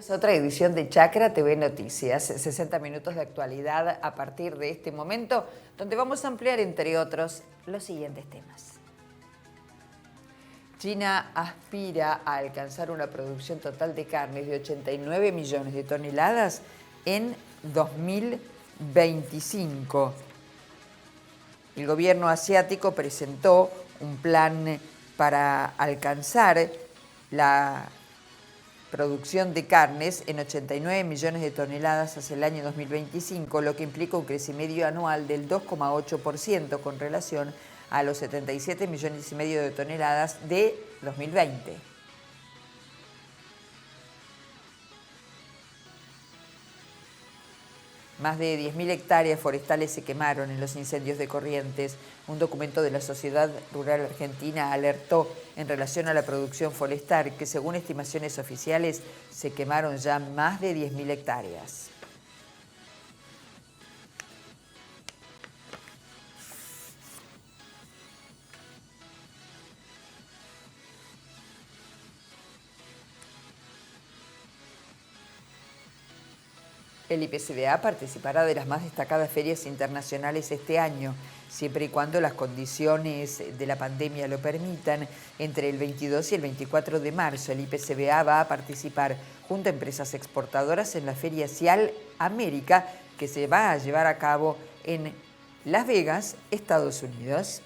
Otra edición de Chacra TV Noticias, 60 minutos de actualidad a partir de este momento, donde vamos a ampliar, entre otros, los siguientes temas. China aspira a alcanzar una producción total de carnes de 89 millones de toneladas en 2025. El gobierno asiático presentó un plan para alcanzar la producción de carnes en 89 millones de toneladas hacia el año 2025, lo que implica un crecimiento anual del 2,8% con relación a los 77 millones y medio de toneladas de 2020. Más de 10.000 hectáreas forestales se quemaron en los incendios de Corrientes. Un documento de la Sociedad Rural Argentina alertó en relación a la producción forestal que, según estimaciones oficiales, se quemaron ya más de 10.000 hectáreas. El IPCBA participará de las más destacadas ferias internacionales este año, siempre y cuando las condiciones de la pandemia lo permitan. Entre el 22 y el 24 de marzo, el IPCBA va a participar junto a empresas exportadoras en la Feria Cial América, que se va a llevar a cabo en Las Vegas, Estados Unidos.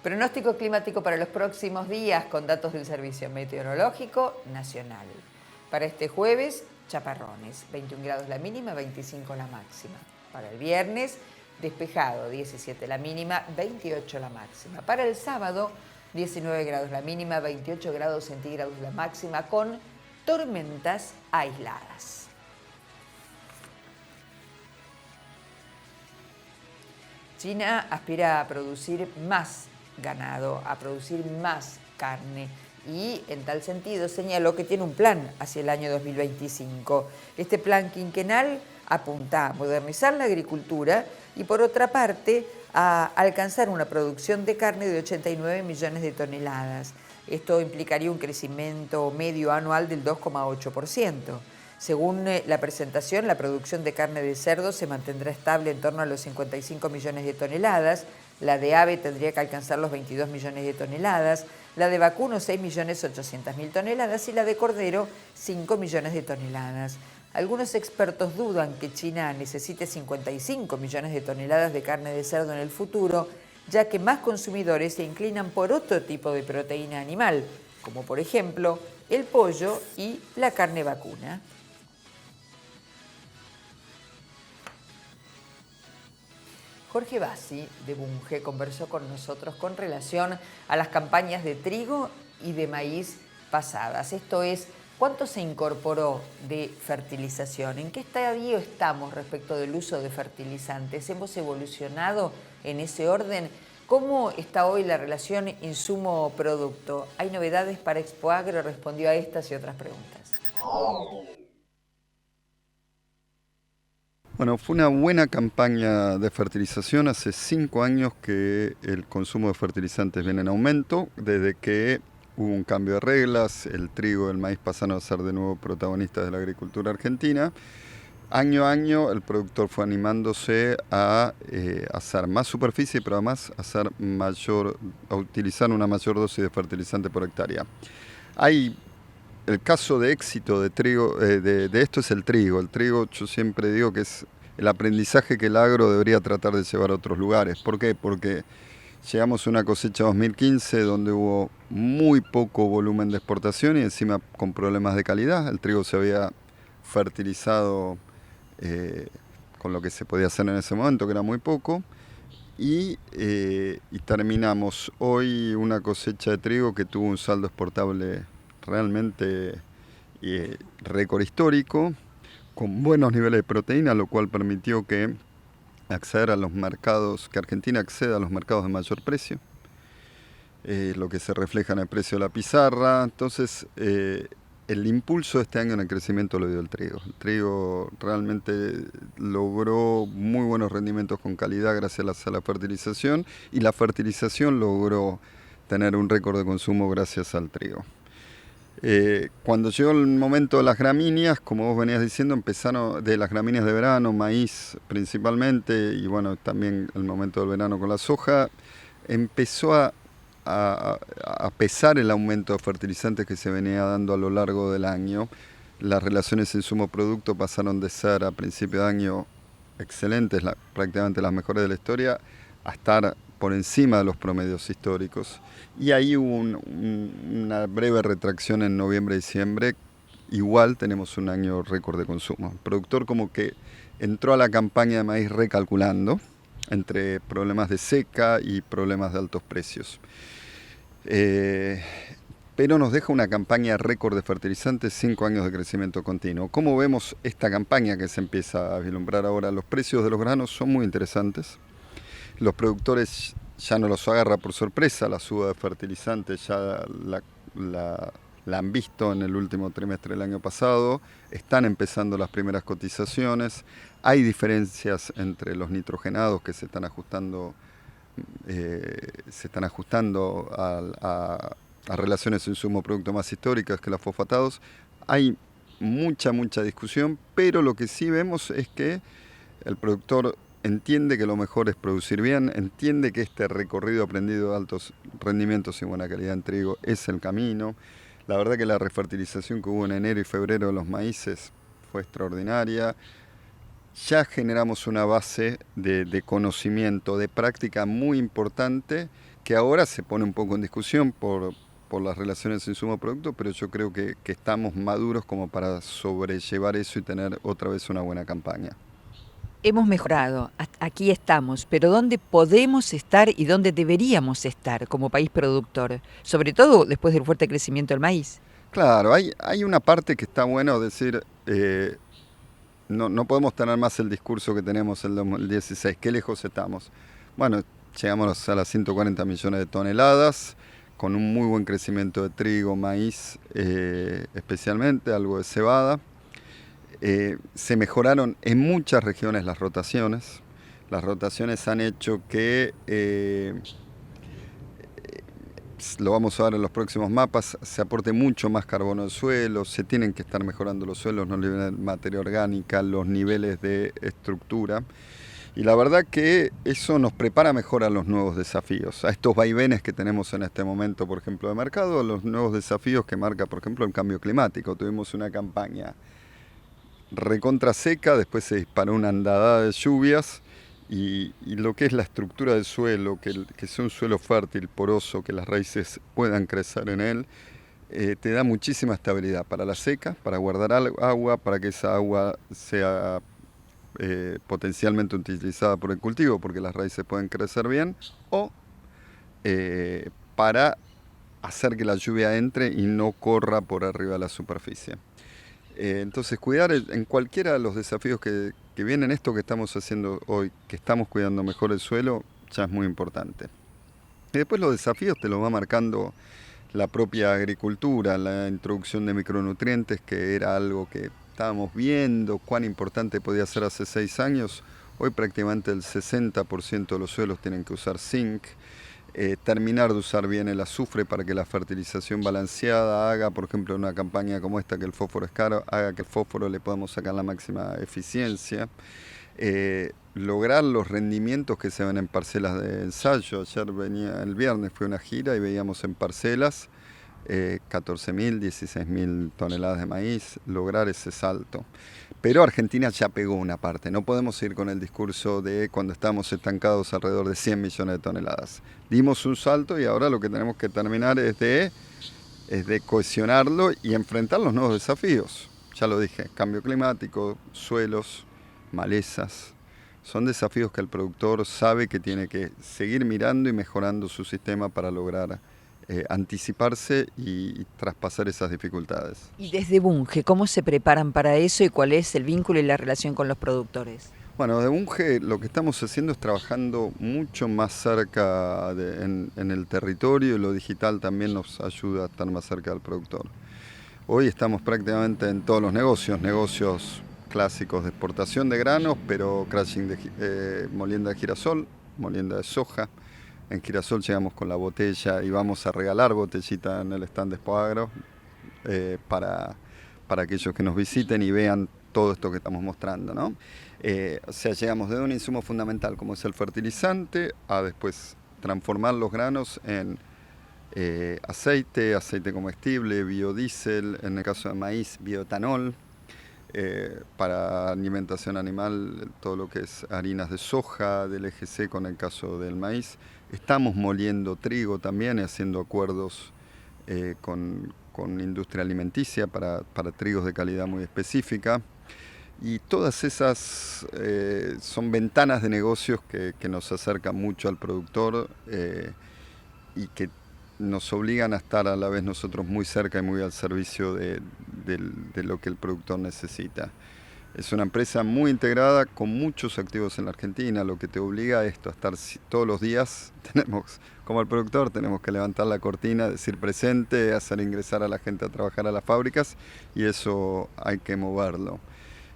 Pronóstico climático para los próximos días con datos del Servicio Meteorológico Nacional. Para este jueves, chaparrones, 21 grados la mínima, 25 la máxima. Para el viernes, despejado, 17 la mínima, 28 la máxima. Para el sábado, 19 grados la mínima, 28 grados centígrados la máxima, con tormentas aisladas. China aspira a producir más ganado, a producir más carne, y en tal sentido señaló que tiene un plan hacia el año 2025. Este plan quinquenal apunta a modernizar la agricultura y, por otra parte, a alcanzar una producción de carne de 89 millones de toneladas. Esto implicaría un crecimiento medio anual del 2,8%. Según la presentación, la producción de carne de cerdo se mantendrá estable en torno a los 55 millones de toneladas, la de ave tendría que alcanzar los 22 millones de toneladas, la de vacuno 6.800.000 toneladas y la de cordero 5 millones de toneladas. Algunos expertos dudan que China necesite 55 millones de toneladas de carne de cerdo en el futuro, ya que más consumidores se inclinan por otro tipo de proteína animal, como por ejemplo el pollo y la carne vacuna. Jorge Bassi, de Bunge, conversó con nosotros con relación a las campañas de trigo y de maíz pasadas. Esto es, ¿cuánto se incorporó de fertilización? ¿En qué estadio estamos respecto del uso de fertilizantes? ¿Hemos evolucionado en ese orden? ¿Cómo está hoy la relación insumo-producto? ¿Hay novedades para Expoagro? Respondió a estas y otras preguntas. Bueno, fue una buena campaña de fertilización. Hace 5 años que el consumo de fertilizantes viene en aumento. Desde que hubo un cambio de reglas, el trigo y el maíz pasaron a ser de nuevo protagonistas de la agricultura argentina. Año a año el productor fue animándose a hacer más superficie, pero además a utilizar una mayor dosis de fertilizante por hectárea. El caso de éxito de trigo, de esto es el trigo. El trigo, yo siempre digo que es el aprendizaje que el agro debería tratar de llevar a otros lugares. ¿Por qué? Porque llegamos a una cosecha 2015 donde hubo muy poco volumen de exportación y encima con problemas de calidad. El trigo se había fertilizado con lo que se podía hacer en ese momento, que era muy poco. Y terminamos hoy una cosecha de trigo que tuvo un saldo exportable realmente récord histórico, con buenos niveles de proteína, lo cual permitió que Argentina acceda a los mercados de mayor precio, lo que se refleja en el precio de la pizarra. Entonces, el impulso de este año en el crecimiento lo dio el trigo. El trigo realmente logró muy buenos rendimientos con calidad gracias a la fertilización, y la fertilización logró tener un récord de consumo gracias al trigo. Cuando llegó el momento de las gramíneas, como vos venías diciendo, empezaron de las gramíneas de verano, maíz principalmente, y bueno, también el momento del verano con la soja, empezó a pesar el aumento de fertilizantes que se venía dando a lo largo del año. Las relaciones insumo-producto pasaron de ser a principio de año excelentes, prácticamente las mejores de la historia, a estar por encima de los promedios históricos. Y ahí hubo una breve retracción en noviembre y diciembre. Igual tenemos un año récord de consumo. El productor como que entró a la campaña de maíz recalculando entre problemas de seca y problemas de altos precios. Pero nos deja una campaña récord de fertilizantes, 5 años de crecimiento continuo. ¿Cómo vemos esta campaña que se empieza a vislumbrar ahora? Los precios de los granos son muy interesantes. Los productores ya no los agarra por sorpresa, la suba de fertilizantes ya la han visto en el último trimestre del año pasado, están empezando las primeras cotizaciones, hay diferencias entre los nitrogenados que se están ajustando a relaciones insumo-producto más históricas que los fosfatados. Hay mucha discusión, pero lo que sí vemos es que el productor entiende que lo mejor es producir bien, entiende que este recorrido aprendido de altos rendimientos y buena calidad en trigo es el camino. La verdad que la refertilización que hubo en enero y febrero de los maíces fue extraordinaria. Ya generamos una base de conocimiento, de práctica muy importante, que ahora se pone un poco en discusión por las relaciones insumo-producto, pero yo creo que estamos maduros como para sobrellevar eso y tener otra vez una buena campaña. Hemos mejorado, aquí estamos, pero ¿dónde podemos estar y dónde deberíamos estar como país productor? Sobre todo después del fuerte crecimiento del maíz. Claro, hay una parte que está bueno decir, no podemos tener más el discurso que tenemos en el 2016, qué lejos estamos. Bueno, llegamos a las 140 millones de toneladas, con un muy buen crecimiento de trigo, maíz, especialmente, algo de cebada. Se mejoraron en muchas regiones las rotaciones. Las rotaciones han hecho que, lo vamos a ver en los próximos mapas, se aporte mucho más carbono al suelo, se tienen que estar mejorando los suelos, los niveles de materia orgánica, los niveles de estructura. Y la verdad que eso nos prepara mejor a los nuevos desafíos, a estos vaivenes que tenemos en este momento, por ejemplo, de mercado, a los nuevos desafíos que marca, por ejemplo, el cambio climático. Tuvimos una campaña recontra seca, después se disparó una andadada de lluvias y lo que es la estructura del suelo, que sea un suelo fértil, poroso, que las raíces puedan crecer en él, te da muchísima estabilidad para la seca, para guardar agua, para que esa agua sea potencialmente utilizada por el cultivo, porque las raíces pueden crecer bien, o para hacer que la lluvia entre y no corra por arriba de la superficie. Entonces cuidar en cualquiera de los desafíos que vienen, esto que estamos haciendo hoy, que estamos cuidando mejor el suelo, ya es muy importante. Y después los desafíos te los va marcando la propia agricultura, la introducción de micronutrientes, que era algo que estábamos viendo cuán importante podía ser hace 6 años. Hoy prácticamente el 60% de los suelos tienen que usar zinc. Terminar de usar bien el azufre para que la fertilización balanceada haga, por ejemplo, en una campaña como esta, que el fósforo es caro, haga que el fósforo le podamos sacar la máxima eficiencia. Lograr los rendimientos que se ven en parcelas de ensayo. El viernes fue una gira y veíamos en parcelas 14.000, 16.000 toneladas de maíz, lograr ese salto. Pero Argentina ya pegó una parte, no podemos ir con el discurso de cuando estamos estancados alrededor de 100 millones de toneladas. Dimos un salto y ahora lo que tenemos que terminar es de cohesionarlo y enfrentar los nuevos desafíos. Ya lo dije, cambio climático, suelos, malezas. Son desafíos que el productor sabe que tiene que seguir mirando y mejorando su sistema para lograr anticiparse y traspasar esas dificultades. Y desde Bunge, ¿cómo se preparan para eso y cuál es el vínculo y la relación con los productores? Bueno, de Bunge lo que estamos haciendo es trabajando mucho más cerca en el territorio, y lo digital también nos ayuda a estar más cerca del productor. Hoy estamos prácticamente en todos los negocios clásicos de exportación de granos, pero crushing de molienda de girasol, molienda de soja, En Girasol llegamos con la botella y vamos a regalar botellita en el stand de Expoagro para aquellos que nos visiten y vean todo esto que estamos mostrando, ¿no? O sea, llegamos de un insumo fundamental como es el fertilizante a después transformar los granos en aceite comestible, biodiesel, en el caso de maíz, bioetanol, para alimentación animal, todo lo que es harinas de soja, del EGC con el caso del maíz. Estamos moliendo trigo también y haciendo acuerdos con industria alimenticia para trigos de calidad muy específica. Y todas esas son ventanas de negocios que nos acercan mucho al productor y que nos obligan a estar a la vez nosotros muy cerca y muy al servicio de lo que el productor necesita. Es una empresa muy integrada con muchos activos en la Argentina, lo que te obliga a esto, a estar todos los días. Como el productor, tenemos que levantar la cortina, decir presente, hacer ingresar a la gente a trabajar a las fábricas, y eso hay que moverlo.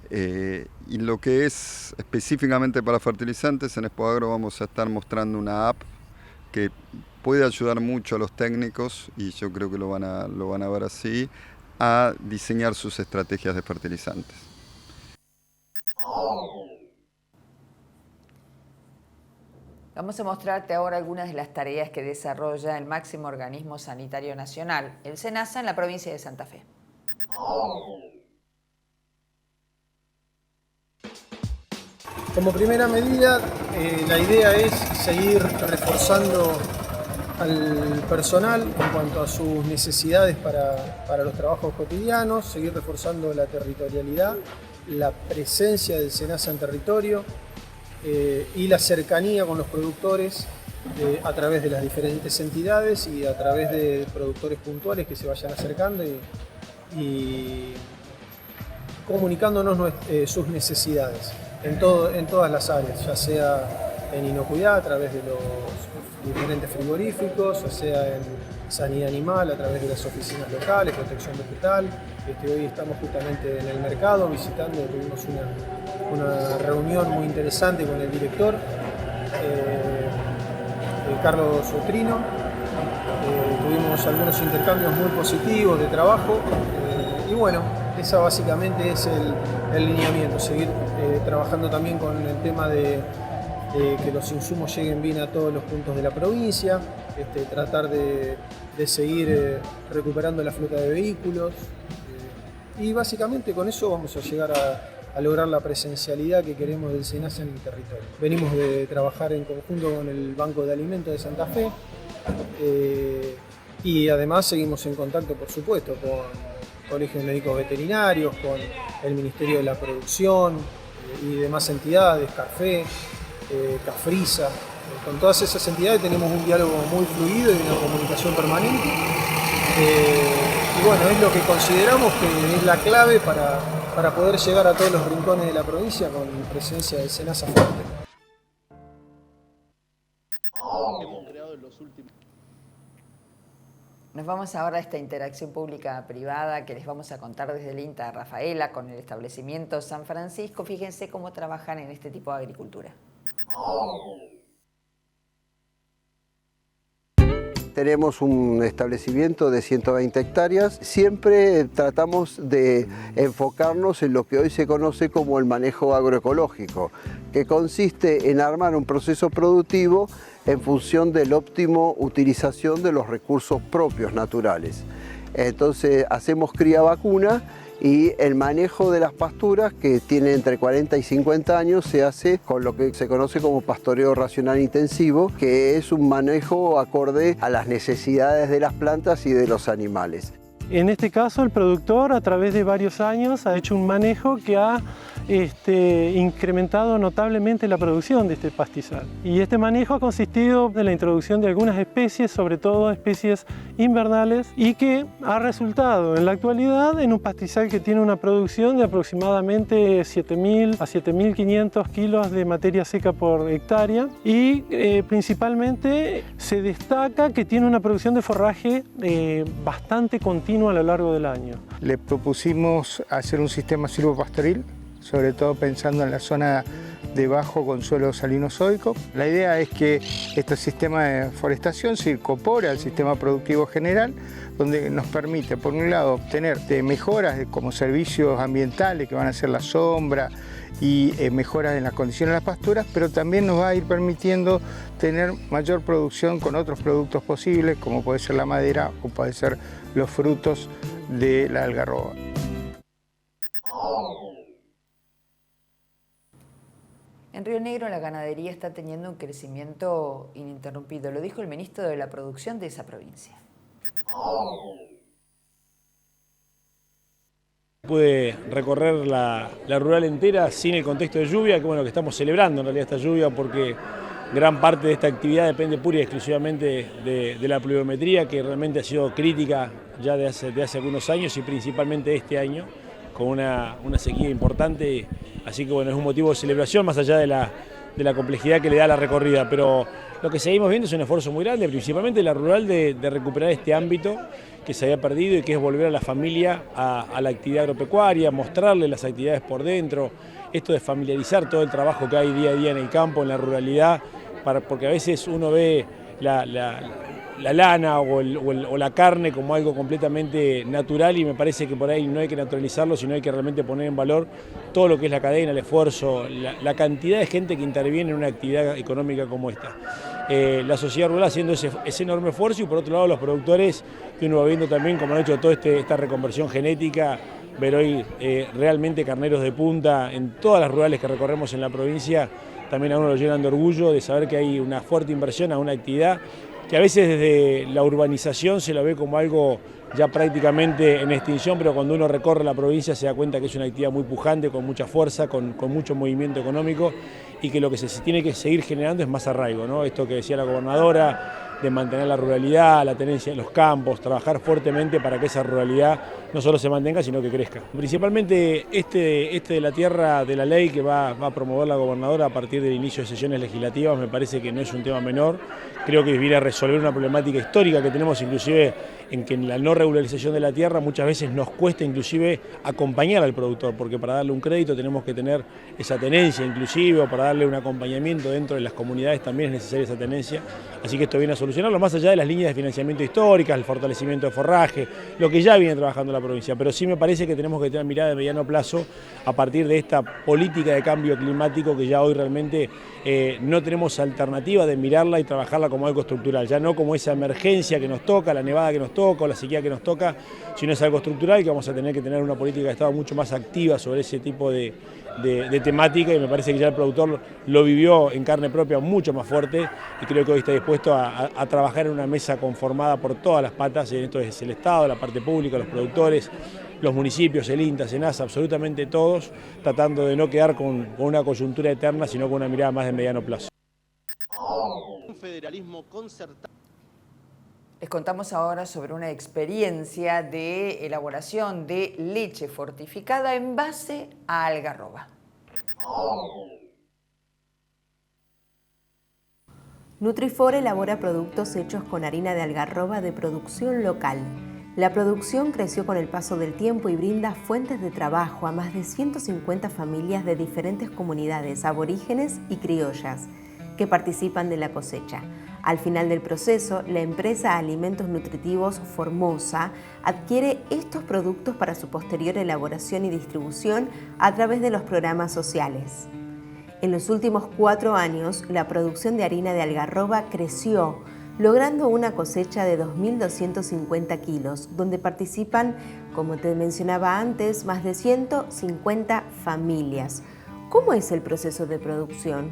Y lo que es específicamente para fertilizantes, en Expoagro vamos a estar mostrando una app que puede ayudar mucho a los técnicos, y yo creo que lo van a ver así, a diseñar sus estrategias de fertilizantes. Vamos a mostrarte ahora algunas de las tareas que desarrolla el máximo organismo sanitario nacional, el SENASA, en la provincia de Santa Fe. Como primera medida, la idea es seguir reforzando al personal en cuanto a sus necesidades para los trabajos cotidianos, seguir reforzando la territorialidad, la presencia del SENASA en territorio y la cercanía con los productores a través de las diferentes entidades y a través de productores puntuales que se vayan acercando y comunicándonos sus necesidades en todas las áreas, ya sea en inocuidad a través de los diferentes frigoríficos, ya sea en sanidad animal a través de las oficinas locales, protección vegetal. Hoy estamos justamente en el mercado visitando, tuvimos una reunión muy interesante con el director, Carlos Otrino. Tuvimos algunos intercambios muy positivos de trabajo y bueno, esa básicamente es el lineamiento, seguir trabajando también con el tema de que los insumos lleguen bien a todos los puntos de la provincia, tratar de seguir recuperando la flota de vehículos y básicamente con eso vamos a llegar a lograr la presencialidad que queremos del SENASA en el territorio. Venimos de trabajar en conjunto con el Banco de Alimentos de Santa Fe y además seguimos en contacto, por supuesto, con colegios médicos veterinarios, con el Ministerio de la Producción y demás entidades, CARFE, CAFRISA. Con todas esas entidades tenemos un diálogo muy fluido y una comunicación permanente. Y bueno, es lo que consideramos que es la clave para poder llegar a todos los rincones de la provincia con presencia del SENASA fuerte. Nos vamos ahora a esta interacción pública-privada que les vamos a contar desde el INTA Rafaela con el establecimiento San Francisco. Fíjense cómo trabajan en este tipo de agricultura. Tenemos un establecimiento de 120 hectáreas. Siempre tratamos de enfocarnos en lo que hoy se conoce como el manejo agroecológico, que consiste en armar un proceso productivo en función de la óptima utilización de los recursos propios naturales. Entonces hacemos cría vacuna y el manejo de las pasturas, que tiene entre 40 y 50 años, se hace con lo que se conoce como pastoreo racional intensivo, que es un manejo acorde a las necesidades de las plantas y de los animales. En este caso, el productor a través de varios años ha hecho un manejo que ha incrementado notablemente la producción de este pastizal. Y este manejo ha consistido en la introducción de algunas especies, sobre todo especies invernales, y que ha resultado en la actualidad en un pastizal que tiene una producción de aproximadamente 7.000 a 7.500 kilos de materia seca por hectárea y principalmente se destaca que tiene una producción de forraje bastante continua a lo largo del año. Le propusimos hacer un sistema silvopastoril, sobre todo pensando en la zona de bajo consuelo salinozoico. La idea es que este sistema de forestación se incorpore al sistema productivo general, donde nos permite, por un lado, obtener mejoras como servicios ambientales que van a ser la sombra y mejoras en las condiciones de las pasturas, pero también nos va a ir permitiendo tener mayor producción con otros productos posibles, como puede ser la madera o puede ser los frutos de la algarroba. En Río Negro la ganadería está teniendo un crecimiento ininterrumpido, lo dijo el ministro de la Producción de esa provincia. Pude recorrer la rural entera sin el contexto de lluvia, que bueno, que estamos celebrando en realidad esta lluvia porque gran parte de esta actividad depende pura y exclusivamente de la pluviometría, que realmente ha sido crítica ya de hace algunos años y principalmente este año, con una sequía importante, así que bueno, es un motivo de celebración más allá de la complejidad que le da la recorrida, pero lo que seguimos viendo es un esfuerzo muy grande, principalmente la rural, de recuperar este ámbito que se había perdido y que es volver a la familia a la actividad agropecuaria, mostrarle las actividades por dentro, esto de familiarizar todo el trabajo que hay día a día en el campo, en la ruralidad, porque a veces uno ve la lana o la carne como algo completamente natural y me parece que por ahí no hay que naturalizarlo, sino hay que realmente poner en valor todo lo que es la cadena, el esfuerzo, la cantidad de gente que interviene en una actividad económica como esta. La sociedad rural haciendo ese enorme esfuerzo y por otro lado los productores que uno va viendo también como han hecho toda esta reconversión genética, ver hoy realmente carneros de punta en todas las rurales que recorremos en la provincia, también a uno lo llenan de orgullo de saber que hay una fuerte inversión a una actividad que a veces desde la urbanización se lo ve como algo ya prácticamente en extinción, pero cuando uno recorre la provincia se da cuenta que es una actividad muy pujante, con mucha fuerza, con mucho movimiento económico y que lo que se tiene que seguir generando es más arraigo, ¿no? Esto que decía la gobernadora, de mantener la ruralidad, la tenencia de los campos, trabajar fuertemente para que esa ruralidad no solo se mantenga, sino que crezca. Principalmente este de la tierra de la ley que va a promover la gobernadora a partir del inicio de sesiones legislativas, me parece que no es un tema menor. Creo que viene a resolver una problemática histórica que tenemos inclusive en que en la no regularización de la tierra muchas veces nos cuesta inclusive acompañar al productor, porque para darle un crédito tenemos que tener esa tenencia inclusive, o para darle un acompañamiento dentro de las comunidades también es necesaria esa tenencia. Así que esto viene a solucionarlo, más allá de las líneas de financiamiento históricas, el fortalecimiento de forraje, lo que ya viene trabajando la provincia. Pero sí me parece que tenemos que tener mirada de mediano plazo a partir de esta política de cambio climático que ya hoy realmente no tenemos alternativa de mirarla y trabajarla como algo estructural, ya no como esa emergencia que nos toca, la nevada que nos toca o la sequía que nos toca, sino es algo estructural que vamos a tener que tener una política de Estado mucho más activa sobre ese tipo de temática y me parece que ya el productor lo vivió en carne propia mucho más fuerte y creo que hoy está dispuesto a trabajar en una mesa conformada por todas las patas, y esto es el Estado, la parte pública, los productores, los municipios, el INTA, SENASA, absolutamente todos, tratando de no quedar con una coyuntura eterna, sino con una mirada más de mediano plazo. Un federalismo concertado. Les contamos ahora sobre una experiencia de elaboración de leche fortificada en base a algarroba. Nutrifor elabora productos hechos con harina de algarroba de producción local. La producción creció con el paso del tiempo y brinda fuentes de trabajo a más de 150 familias de diferentes comunidades aborígenes y criollas que participan de la cosecha. Al final del proceso, la empresa Alimentos Nutritivos Formosa adquiere estos productos para su posterior elaboración y distribución a través de los programas sociales. En los últimos 4 años, la producción de harina de algarroba creció, logrando una cosecha de 2.250 kilos, donde participan, como te mencionaba antes, más de 150 familias. ¿Cómo es el proceso de producción?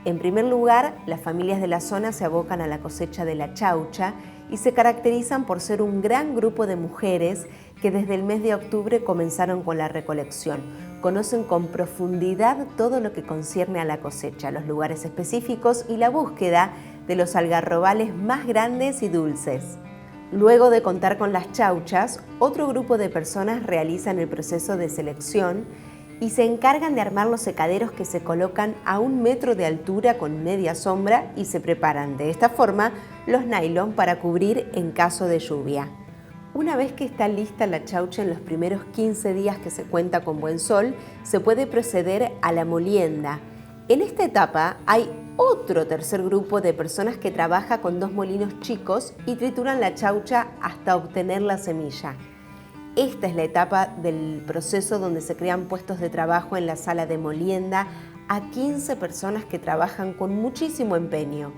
En primer lugar, las familias de la zona se abocan a la cosecha de la chaucha y se caracterizan por ser un gran grupo de mujeres que desde el mes de octubre comenzaron con la recolección. Conocen con profundidad todo lo que concierne a la cosecha, los lugares específicos y la búsqueda de los algarrobales más grandes y dulces. Luego de contar con las chauchas, otro grupo de personas realizan el proceso de selección y se encargan de armar los secaderos que se colocan a 1 metro de altura con media sombra y se preparan de esta forma los nylon para cubrir en caso de lluvia. Una vez que está lista la chaucha en los primeros 15 días que se cuenta con buen sol, se puede proceder a la molienda. En esta etapa hay otro tercer grupo de personas que trabaja con 2 molinos chicos y trituran la chaucha hasta obtener la semilla. Esta es la etapa del proceso donde se crean puestos de trabajo en la sala de molienda a 15 personas que trabajan con muchísimo empeño.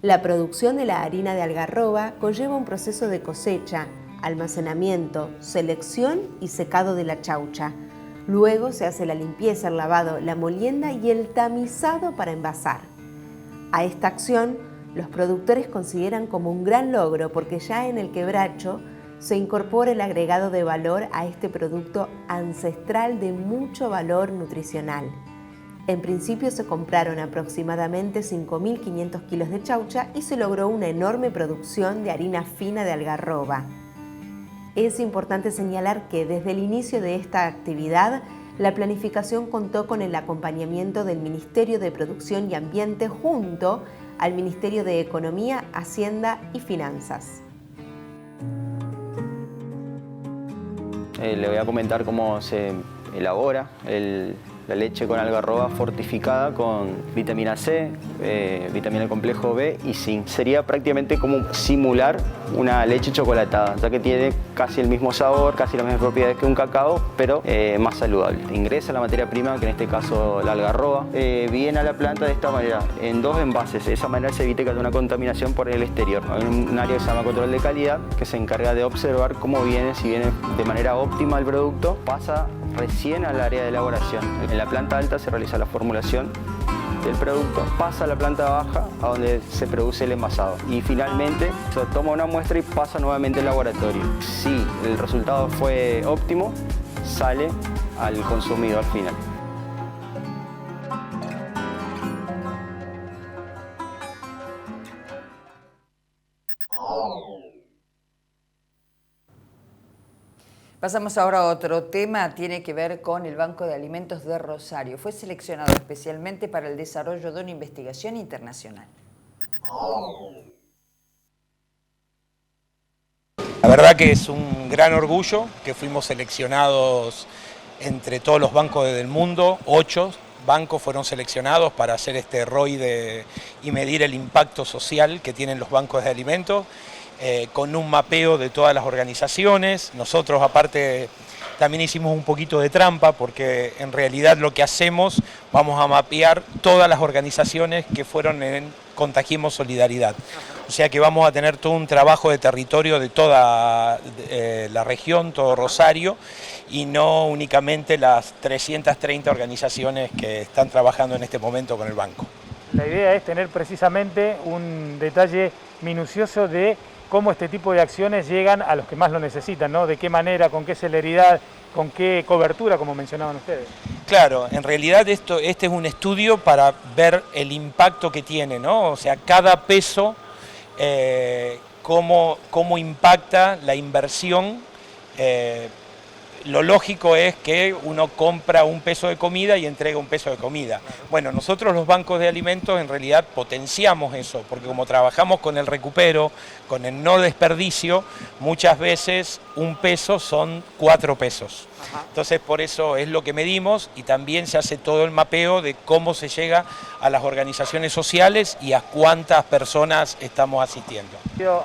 La producción de la harina de algarroba conlleva un proceso de cosecha, almacenamiento, selección y secado de la chaucha. Luego se hace la limpieza, el lavado, la molienda y el tamizado para envasar. A esta acción, los productores consideran como un gran logro porque ya en el quebracho se incorpora el agregado de valor a este producto ancestral de mucho valor nutricional. En principio se compraron aproximadamente 5.500 kilos de chaucha y se logró una enorme producción de harina fina de algarroba. Es importante señalar que desde el inicio de esta actividad, la planificación contó con el acompañamiento del Ministerio de Producción y Ambiente junto al Ministerio de Economía, Hacienda y Finanzas. Le voy a comentar cómo se elabora la leche con algarroba fortificada con vitamina C, vitamina del complejo B y zinc. Sería prácticamente como simular una leche chocolatada, ya que tiene casi el mismo sabor, casi las mismas propiedades que un cacao, pero más saludable. Ingresa la materia prima, que en este caso la algarroba, viene a la planta de esta manera, en 2 envases. De esa manera se evita que haya una contaminación por el exterior. Hay un área que se llama control de calidad, que se encarga de observar cómo viene, si viene de manera óptima el producto, pasa recién al área de elaboración. En la planta alta se realiza la formulación del producto, pasa a la planta baja a donde se produce el envasado y finalmente se toma una muestra y pasa nuevamente al laboratorio. Si el resultado fue óptimo, sale al consumidor final. Pasamos ahora a otro tema, tiene que ver con el Banco de Alimentos de Rosario. Fue seleccionado especialmente para el desarrollo de una investigación internacional. La verdad que es un gran orgullo que fuimos seleccionados entre todos los bancos del mundo. 8 bancos fueron seleccionados para hacer este ROI y medir el impacto social que tienen los bancos de alimentos. Con un mapeo de todas las organizaciones. Nosotros aparte también hicimos un poquito de trampa porque en realidad lo que hacemos, vamos a mapear todas las organizaciones que fueron en Contagiemos Solidaridad. O sea que vamos a tener todo un trabajo de territorio de toda la región, todo Rosario, y no únicamente las 330 organizaciones que están trabajando en este momento con el banco. La idea es tener precisamente un detalle minucioso de cómo este tipo de acciones llegan a los que más lo necesitan, ¿no? De qué manera, con qué celeridad, con qué cobertura, como mencionaban ustedes. Claro, en realidad este es un estudio para ver el impacto que tiene, ¿no? O sea, cada peso, cómo impacta la inversión. Lo lógico es que uno compra un peso de comida y entrega un peso de comida. Bueno, nosotros los bancos de alimentos en realidad potenciamos eso, porque como trabajamos con el recupero, con el no desperdicio, muchas veces un peso son 4 pesos. Entonces por eso es lo que medimos y también se hace todo el mapeo de cómo se llega a las organizaciones sociales y a cuántas personas estamos asistiendo.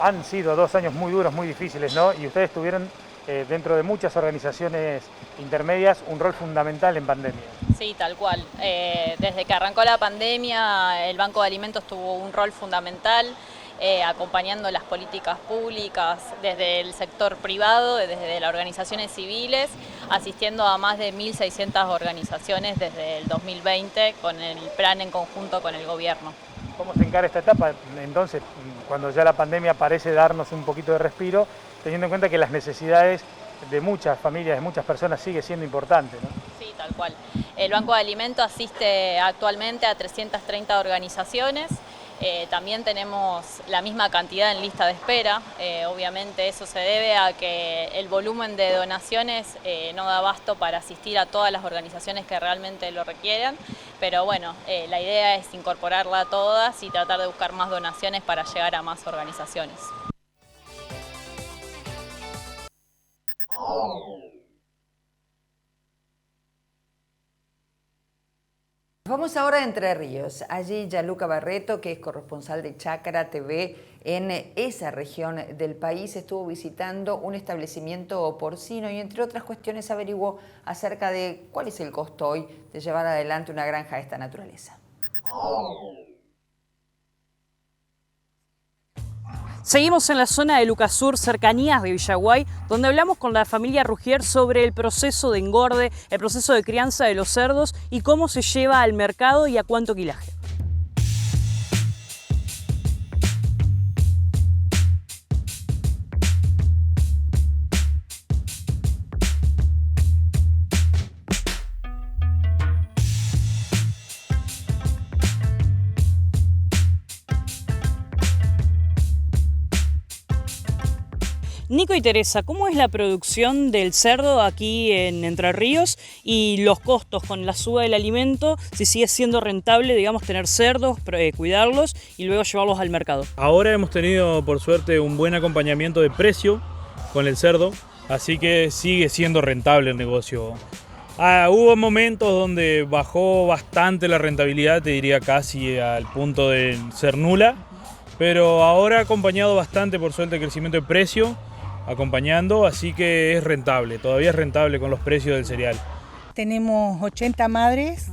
Han sido 2 años muy duros, muy difíciles, ¿no? Y ustedes tuvieron dentro de muchas organizaciones intermedias un rol fundamental en pandemia. Sí, tal cual. Desde que arrancó la pandemia, el Banco de Alimentos tuvo un rol fundamental acompañando las políticas públicas desde el sector privado, desde las organizaciones civiles, asistiendo a más de 1.600 organizaciones desde el 2020 con el plan en conjunto con el gobierno. ¿Cómo se encara esta etapa? Entonces, cuando ya la pandemia parece darnos un poquito de respiro, teniendo en cuenta que las necesidades de muchas familias, de muchas personas sigue siendo importante, ¿no? Sí, tal cual. El Banco de Alimentos asiste actualmente a 330 organizaciones. También tenemos la misma cantidad en lista de espera. Obviamente eso se debe a que el volumen de donaciones no da abasto para asistir a todas las organizaciones que realmente lo requieran. Pero bueno, la idea es incorporarla a todas y tratar de buscar más donaciones para llegar a más organizaciones. Vamos ahora a Entre Ríos. Allí Gianluca Barreto, que es corresponsal de Chácara TV en esa región del país, estuvo visitando un establecimiento porcino y entre otras cuestiones averiguó acerca de cuál es el costo hoy de llevar adelante una granja de esta naturaleza. Seguimos en la zona de Lucasur, cercanías de Villaguay, donde hablamos con la familia Rugier sobre el proceso de engorde, el proceso de crianza de los cerdos y cómo se lleva al mercado y a cuánto quilaje. Nico y Teresa, ¿cómo es la producción del cerdo aquí en Entre Ríos y los costos con la suba del alimento? Si sigue siendo rentable, digamos, tener cerdos, cuidarlos y luego llevarlos al mercado. Ahora hemos tenido, por suerte, un buen acompañamiento de precio con el cerdo, así que sigue siendo rentable el negocio. Hubo momentos donde bajó bastante la rentabilidad, te diría casi al punto de ser nula, pero ahora ha acompañado bastante, por suerte, el crecimiento de precio, acompañando, así que es rentable, todavía es rentable con los precios del cereal. Tenemos 80 madres,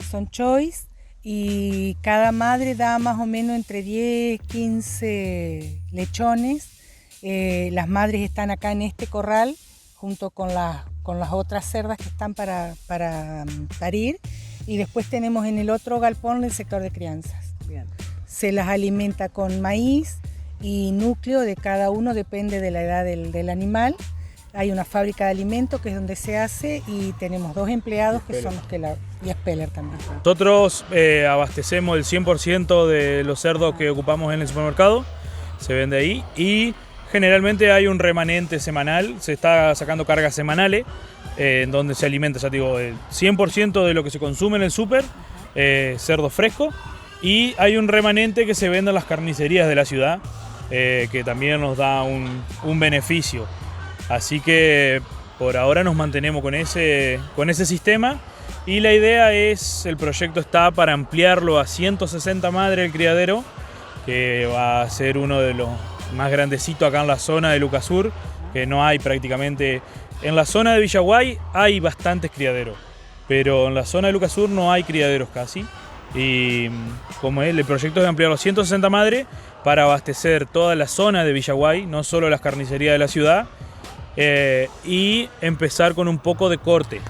son choice, y cada madre da más o menos entre 10 y 15 lechones. Las madres están acá en este corral, junto con las otras cerdas que están para parir, y después tenemos en el otro galpón el sector de crianzas. Bien. Se las alimenta con maíz, y núcleo de cada uno depende de la edad del animal. Hay una fábrica de alimentos que es donde se hace y tenemos 2 empleados que son los que y Speller también. Nosotros abastecemos el 100% de los cerdos que ocupamos en el supermercado, se vende ahí y generalmente hay un remanente semanal, se está sacando cargas semanales en donde se alimenta, ya digo, el 100% de lo que se consume en el súper, cerdo fresco, y hay un remanente que se vende en las carnicerías de la ciudad, que también nos da un beneficio. Así que por ahora nos mantenemos con ese sistema y la idea es, el proyecto está para ampliarlo a 160 madres el criadero, que va a ser uno de los más grandecitos acá en la zona de Lucasur, que no hay prácticamente. En la zona de Villaguay hay bastantes criaderos, pero en la zona de Lucasur no hay criaderos casi. Y como el proyecto es de ampliarlo a 160 madres para abastecer toda la zona de Villaguay, no solo las carnicerías de la ciudad, y empezar con un poco de corte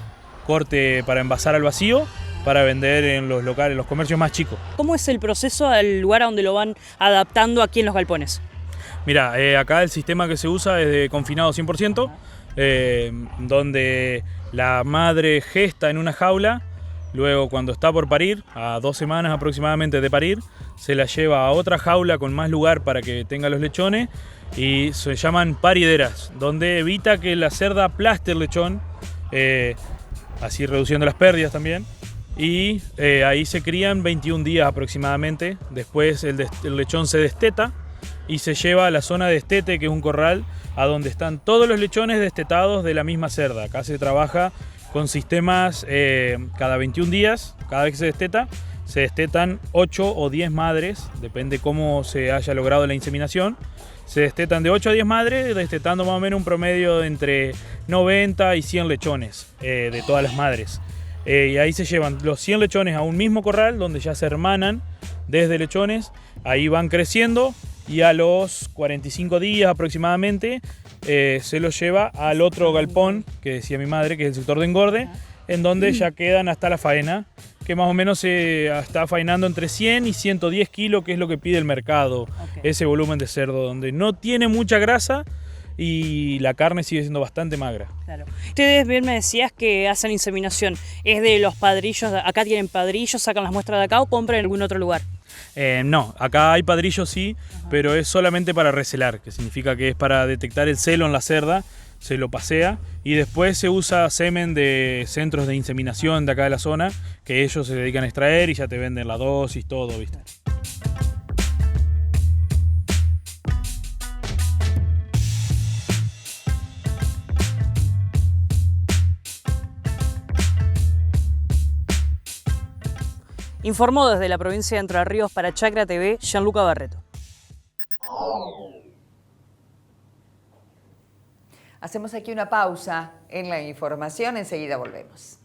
para envasar al vacío, para vender en los locales, los comercios más chicos. ¿Cómo es el proceso al lugar a donde lo van adaptando aquí en los galpones? Mira, acá el sistema que se usa es de confinado 100%, donde la madre gesta en una jaula. Luego, cuando está por parir, a 2 semanas aproximadamente de parir, se la lleva a otra jaula con más lugar para que tenga los lechones y se llaman parideras, donde evita que la cerda aplaste el lechón, así reduciendo las pérdidas también. Y ahí se crían 21 días aproximadamente. Después el lechón se desteta y se lleva a la zona de destete, que es un corral, a donde están todos los lechones destetados de la misma cerda. Acá se trabaja con sistemas cada 21 días, cada vez que se destetan 8 o 10 madres, depende cómo se haya logrado la inseminación. Se destetan de 8 a 10 madres, destetando más o menos un promedio de entre 90 y 100 lechones de todas las madres. Y ahí se llevan los 100 lechones a un mismo corral, donde ya se hermanan desde lechones, ahí van creciendo y a los 45 días aproximadamente se los lleva al otro galpón, que decía mi madre, que es el sector de engorde, en donde ya quedan hasta la faena, que más o menos se está faenando entre 100 y 110 kilos, que es lo que pide el mercado, ese volumen de cerdo, donde no tiene mucha grasa y la carne sigue siendo bastante magra. Claro. Ustedes bien me decías que hacen inseminación, ¿es de los padrillos? ¿Acá tienen padrillos, sacan las muestras de acá o compran en algún otro lugar? No, acá hay padrillos sí, pero es solamente para recelar, que significa que es para detectar el celo en la cerda, se lo pasea y después se usa semen de centros de inseminación de acá de la zona, que ellos se dedican a extraer y ya te venden la dosis, todo, ¿viste? Informó desde la provincia de Entre Ríos para Chacra TV, Gianluca Barreto. Hacemos aquí una pausa en la información, enseguida volvemos.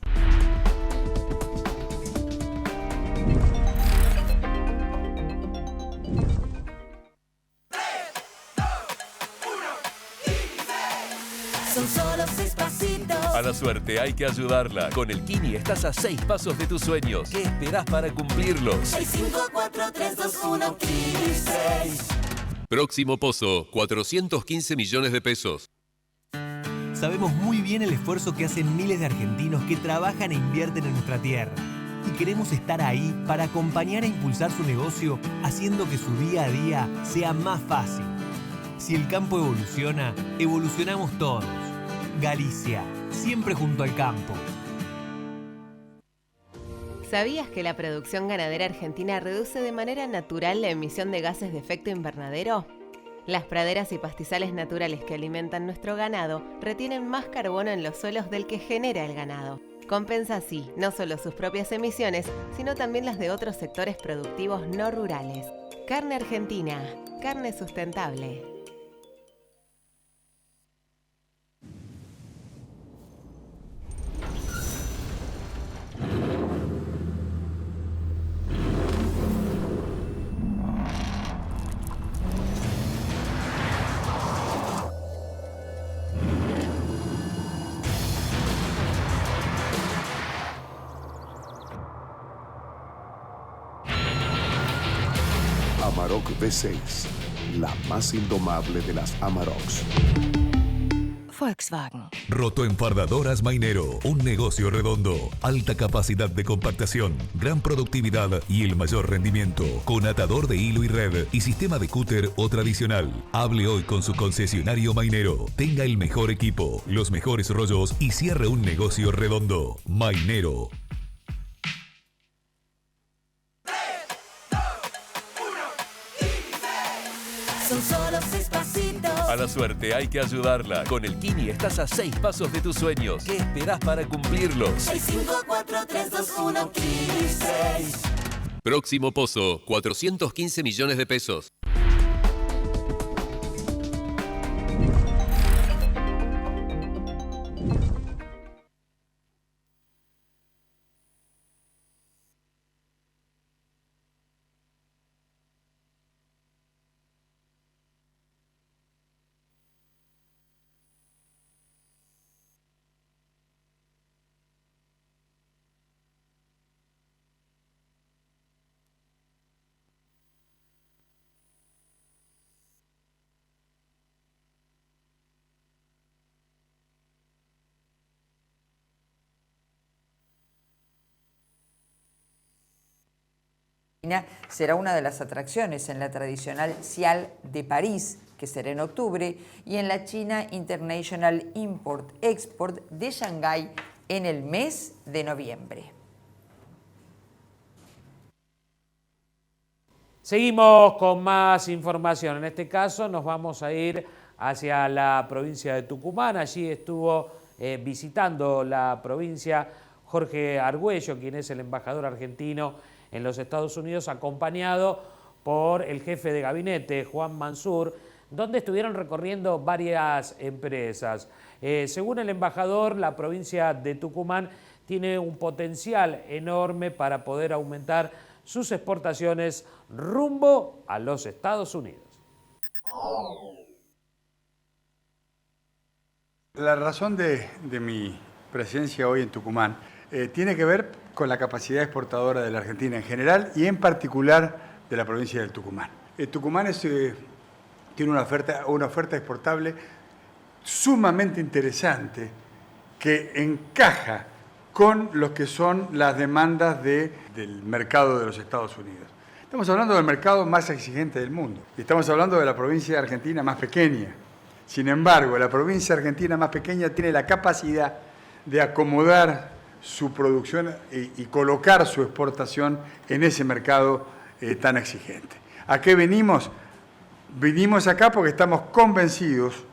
Son solo 6 pasitos. A la suerte hay que ayudarla. Con el Kini estás a 6 pasos de tus sueños. ¿Qué esperás para cumplirlos? 6, 5, 4, 3, 2, 1, Kini 6. Próximo pozo, 415 millones de pesos. Sabemos muy bien el esfuerzo que hacen miles de argentinos que trabajan e invierten en nuestra tierra. Y queremos estar ahí para acompañar e impulsar su negocio, haciendo que su día a día sea más fácil. Si el campo evoluciona, evolucionamos todos. Galicia, siempre junto al campo. ¿Sabías que la producción ganadera argentina reduce de manera natural la emisión de gases de efecto invernadero? Las praderas y pastizales naturales que alimentan nuestro ganado retienen más carbono en los suelos del que genera el ganado. Compensa así no solo sus propias emisiones, sino también las de otros sectores productivos no rurales. Carne argentina, carne sustentable. Amarok V6, la más indomable de las Amaroks. Volkswagen. Rotoenfardadoras Mainero, un negocio redondo, alta capacidad de compactación, gran productividad y el mayor rendimiento, con atador de hilo y red y sistema de cúter o tradicional. Hable hoy con su concesionario Mainero, tenga el mejor equipo, los mejores rollos y cierre un negocio redondo. Mainero. Son solo 6 pasitos. A la suerte hay que ayudarla. Con el Kini estás a 6 pasos de tus sueños. ¿Qué esperás para cumplirlos? 6, 5, 4, 3, 2, 1, Kini 6. Próximo pozo, 415 millones de pesos. Será una de las atracciones en la tradicional CIAL de París, que será en octubre, y en la China International Import-Export de Shanghái en el mes de noviembre. Seguimos con más información. En este caso nos vamos a ir hacia la provincia de Tucumán. Allí estuvo visitando la provincia Jorge Argüello, quien es el embajador argentino en los Estados Unidos, acompañado por el jefe de gabinete, Juan Mansur, donde estuvieron recorriendo varias empresas. Según el embajador, la provincia de Tucumán tiene un potencial enorme para poder aumentar sus exportaciones rumbo a los Estados Unidos. La razón de mi presencia hoy en Tucumán tiene que ver con la capacidad exportadora de la Argentina en general y en particular de la provincia del Tucumán. Tucumán tiene una oferta exportable sumamente interesante que encaja con lo que son las demandas del mercado de los Estados Unidos. Estamos hablando del mercado más exigente del mundo y estamos hablando de la provincia argentina más pequeña. Sin embargo, la provincia argentina más pequeña tiene la capacidad de acomodar su producción y colocar su exportación en ese mercado tan exigente. ¿A qué venimos? Vinimos acá porque estamos convencidos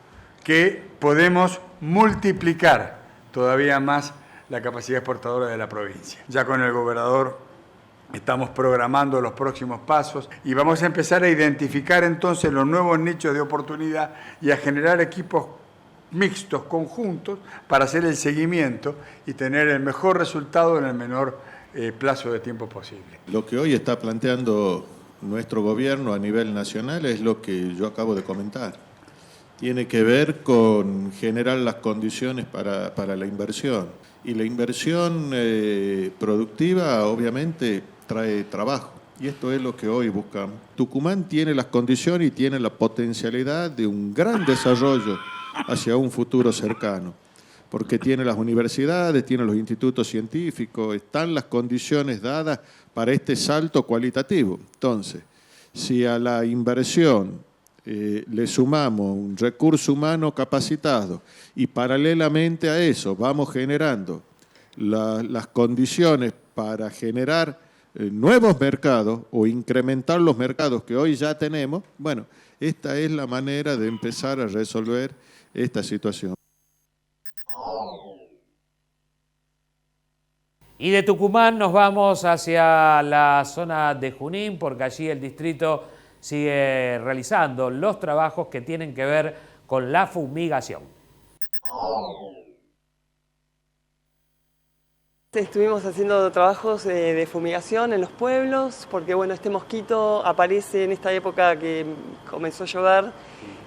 que podemos multiplicar todavía más la capacidad exportadora de la provincia. Ya con el gobernador Estamos programando los próximos pasos y vamos a empezar a identificar entonces los nuevos nichos de oportunidad y a generar equipos mixtos, conjuntos, para hacer el seguimiento y tener el mejor resultado en el menor plazo de tiempo posible. Lo que hoy está planteando nuestro gobierno a nivel nacional es lo que yo acabo de comentar. Tiene que ver con generar las condiciones para la inversión. Y la inversión productiva obviamente trae trabajo. Y esto es lo que hoy buscamos. Tucumán tiene las condiciones y tiene la potencialidad de un gran desarrollo hacia un futuro cercano, porque tiene las universidades, tiene los institutos científicos, están las condiciones dadas para este salto cualitativo. Entonces, si a la inversión le sumamos un recurso humano capacitado y paralelamente a eso vamos generando las condiciones para generar nuevos mercados o incrementar los mercados que hoy ya tenemos, bueno, esta es la manera de empezar a resolver esta situación. Y de Tucumán nos vamos hacia la zona de Junín, porque allí el distrito sigue realizando los trabajos que tienen que ver con la fumigación. Estuvimos haciendo trabajos de fumigación en los pueblos, porque bueno, este mosquito aparece en esta época que comenzó a llover,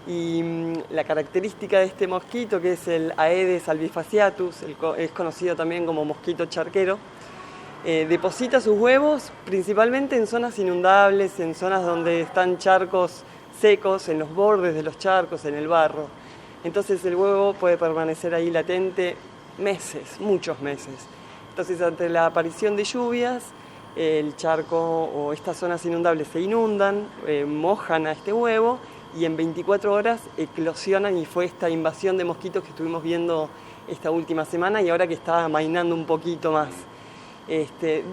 y la característica de este mosquito, que es el Aedes albifasciatus, es conocido también como mosquito charquero, deposita sus huevos principalmente en zonas inundables, en zonas donde están charcos secos, en los bordes de los charcos, en el barro. Entonces el huevo puede permanecer ahí latente meses, muchos meses. Entonces, ante la aparición de lluvias, el charco o estas zonas inundables se inundan, mojan a este huevo y en 24 horas eclosionan, y fue esta invasión de mosquitos que estuvimos viendo esta última semana y ahora que está amainando un poquito más.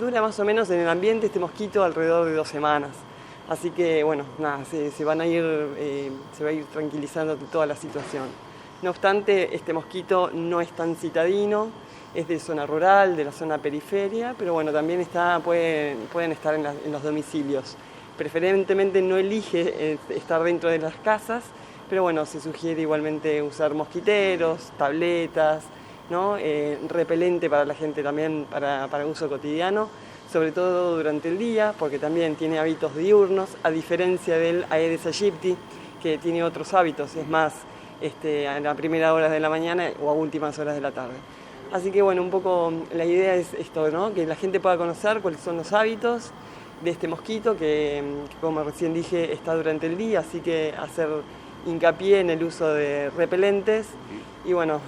Dura más o menos en el ambiente este mosquito alrededor de 2 semanas. Así que, bueno, nada, se va a ir tranquilizando toda la situación. No obstante, este mosquito no es tan citadino, es de zona rural, de la zona periferia, pero bueno, también pueden estar en los domicilios. Preferentemente no elige estar dentro de las casas, pero bueno, se sugiere igualmente usar mosquiteros, tabletas, ¿no? Repelente para la gente también para uso cotidiano, sobre todo durante el día, porque también tiene hábitos diurnos, a diferencia del Aedes aegypti, que tiene otros hábitos, es más a la primera hora de la mañana o a últimas horas de la tarde. Así que bueno, un poco la idea es esto, ¿no? Que la gente pueda conocer cuáles son los hábitos de este mosquito, que como recién dije está durante el día, así que hacer hincapié en el uso de repelentes y bueno,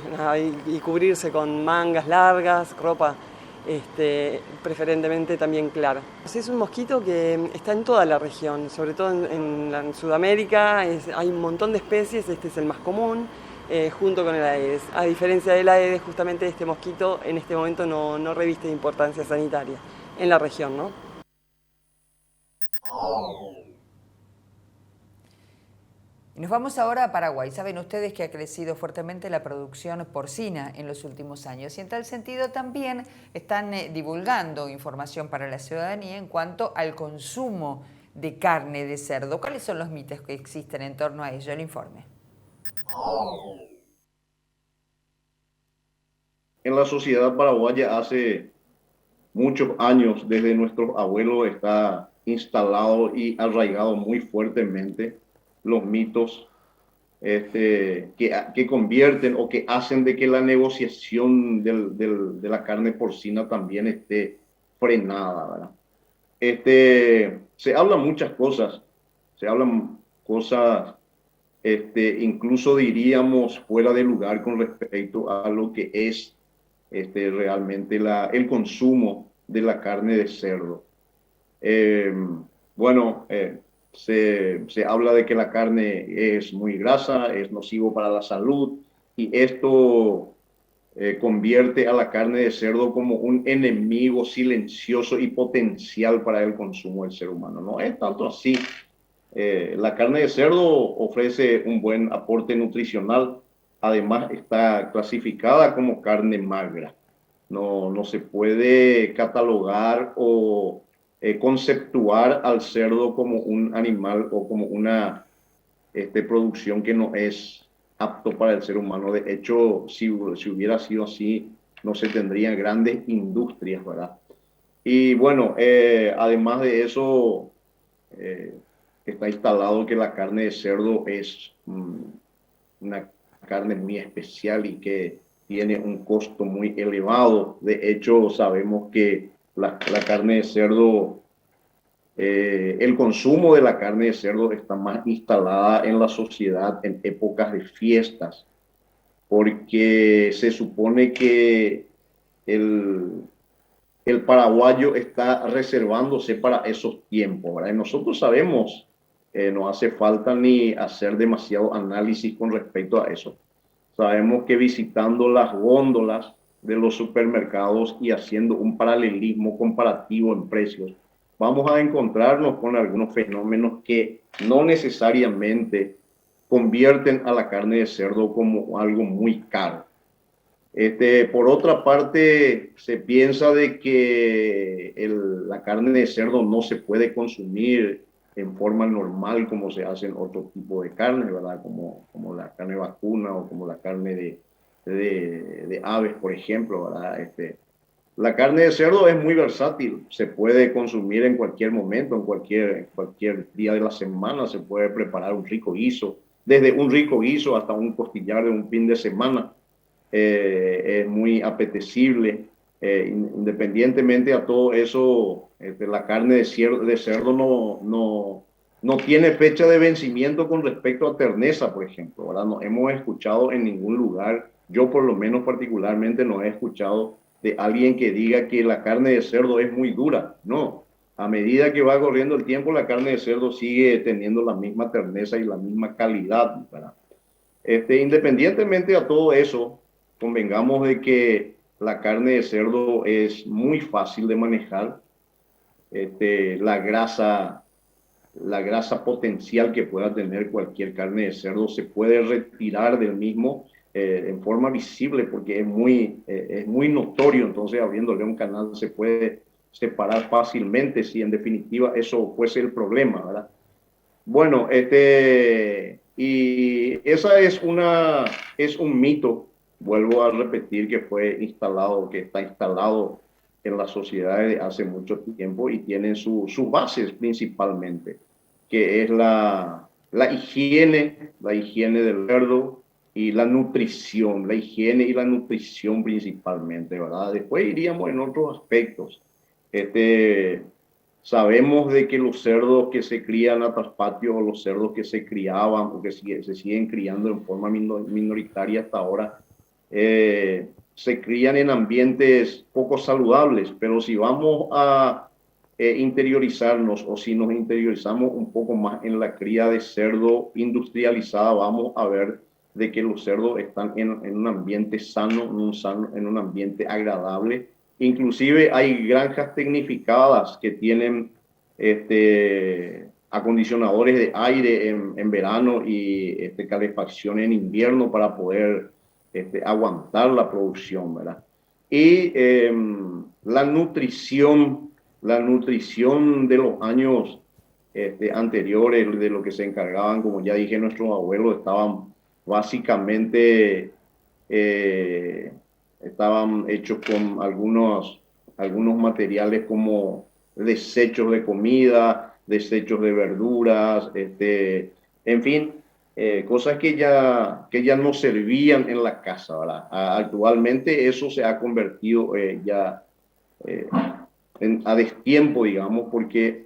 y cubrirse con mangas largas, ropa preferentemente también clara. Es un mosquito que está en toda la región, sobre todo en Sudamérica, hay un montón de especies, este es el más común. Junto con el Aedes. A diferencia del Aedes, justamente este mosquito en este momento no reviste importancia sanitaria en la región, ¿no? Y nos vamos ahora a Paraguay. Saben ustedes que ha crecido fuertemente la producción porcina en los últimos años y en tal sentido también están divulgando información para la ciudadanía en cuanto al consumo de carne de cerdo. ¿Cuáles son los mitos que existen en torno a ello? El informe. En la sociedad paraguaya hace muchos años, desde nuestros abuelos, está instalado y arraigado muy fuertemente los mitos que convierten o que hacen de que la negociación de la carne porcina también esté frenada, ¿verdad? Se hablan muchas cosas, incluso diríamos fuera de lugar con respecto a lo que es realmente el consumo de la carne de cerdo. Se habla de que la carne es muy grasa, es nocivo para la salud, y esto convierte a la carne de cerdo como un enemigo silencioso y potencial para el consumo del ser humano. No es tanto así. La carne de cerdo ofrece un buen aporte nutricional, además está clasificada como carne magra. No se puede catalogar o conceptuar al cerdo como un animal o como una producción que no es apto para el ser humano. De hecho, si hubiera sido así, no se tendrían grandes industrias, ¿verdad? Y bueno, además de eso, está instalado que la carne de cerdo es una carne muy especial y que tiene un costo muy elevado. De hecho, sabemos que la carne de cerdo, el consumo de la carne de cerdo está más instalada en la sociedad en épocas de fiestas, porque se supone que el paraguayo está reservándose para esos tiempos, ¿verdad? Y nosotros sabemos, no hace falta ni hacer demasiado análisis con respecto a eso. Sabemos que visitando las góndolas de los supermercados y haciendo un paralelismo comparativo en precios, vamos a encontrarnos con algunos fenómenos que no necesariamente convierten a la carne de cerdo como algo muy caro. Por otra parte, se piensa de que la carne de cerdo no se puede consumir en forma normal como se hacen otro tipo de carne, ¿verdad? Como la carne vacuna o como la carne de aves, por ejemplo, ¿verdad? La carne de cerdo es muy versátil, se puede consumir en cualquier momento, en cualquier día de la semana, se puede preparar un rico guiso, desde un rico guiso hasta un costillar de un fin de semana. Es muy apetecible, independientemente a todo eso, la carne de cerdo no tiene fecha de vencimiento con respecto a terneza, por ejemplo, ¿verdad? No hemos escuchado en ningún lugar, yo por lo menos particularmente no he escuchado de alguien que diga que la carne de cerdo es muy dura. No, a medida que va corriendo el tiempo, la carne de cerdo sigue teniendo la misma terneza y la misma calidad, ¿verdad? Independientemente a todo eso, convengamos de que la carne de cerdo es muy fácil de manejar. La grasa potencial que pueda tener cualquier carne de cerdo se puede retirar del mismo en forma visible porque es muy notorio. Entonces, abriéndole un canal se puede separar fácilmente si en definitiva eso fuese el problema, ¿verdad? Bueno, y esa es un mito, vuelvo a repetir, que está instalado en la sociedad desde hace mucho tiempo y tiene sus bases principalmente, que es la higiene del cerdo y la nutrición, la higiene y la nutrición principalmente, ¿verdad? Después iríamos en otros aspectos. Sabemos de que los cerdos que se crían a traspatio o los cerdos que se criaban o que se siguen criando en forma minoritaria hasta ahora, se crían en ambientes poco saludables, pero si vamos a interiorizarnos o si nos interiorizamos un poco más en la cría de cerdo industrializada, vamos a ver de que los cerdos están en un ambiente sano, en un ambiente agradable. Inclusive hay granjas tecnificadas que tienen acondicionadores de aire en verano y calefacción en invierno para poder aguantar la producción, ¿verdad? Y la nutrición de los años anteriores, de lo que se encargaban, como ya dije, nuestros abuelos estaban básicamente estaban hechos con algunos materiales como desechos de comida, desechos de verduras, en fin, cosas que ya no servían en la casa, ¿verdad? Actualmente eso se ha convertido ya a destiempo, digamos, porque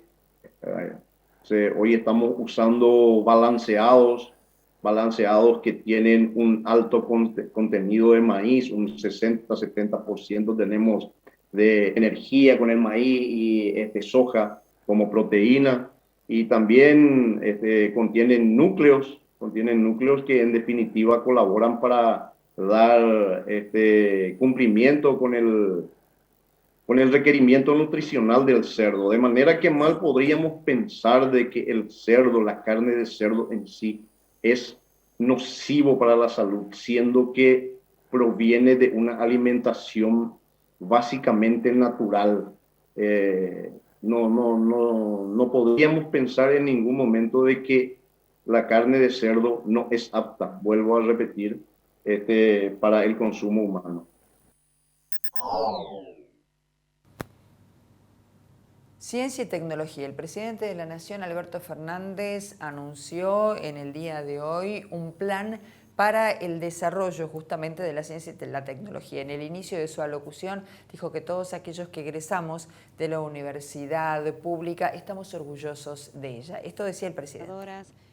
hoy estamos usando balanceados que tienen un alto contenido de maíz, un 60-70% tenemos de energía con el maíz y soja como proteína, y también contienen núcleos que en definitiva colaboran para dar cumplimiento con el requerimiento nutricional del cerdo, de manera que mal podríamos pensar de que el cerdo, la carne de cerdo en sí, es nocivo para la salud, siendo que proviene de una alimentación básicamente natural. No podríamos pensar en ningún momento de que la carne de cerdo no es apta, vuelvo a repetir, para el consumo humano. Ciencia y tecnología. El presidente de la Nación, Alberto Fernández, anunció en el día de hoy un plan para el desarrollo justamente de la ciencia y la tecnología. En el inicio de su alocución dijo que todos aquellos que egresamos de la universidad pública estamos orgullosos de ella. Esto decía el presidente.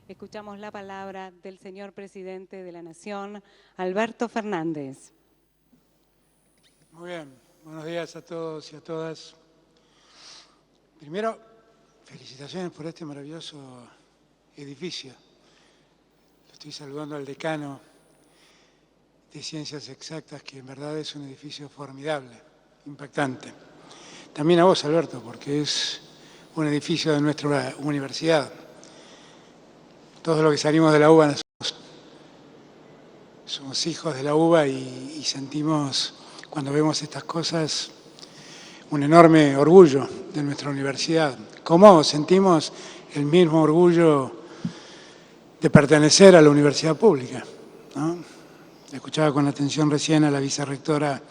Escuchamos la palabra del señor presidente de la Nación, Alberto Fernández. Muy bien, buenos días a todos y a todas. Primero, felicitaciones por este maravilloso edificio. Estoy saludando al decano de Ciencias Exactas, que en verdad es un edificio formidable, impactante. También a vos, Alberto, porque es un edificio de nuestra universidad. Todos los que salimos de la UBA somos hijos de la UBA y sentimos, cuando vemos estas cosas, un enorme orgullo de nuestra universidad. ¿Cómo sentimos el mismo orgullo de pertenecer a la universidad pública? ¿No? Escuchaba con atención recién a la vicerrectora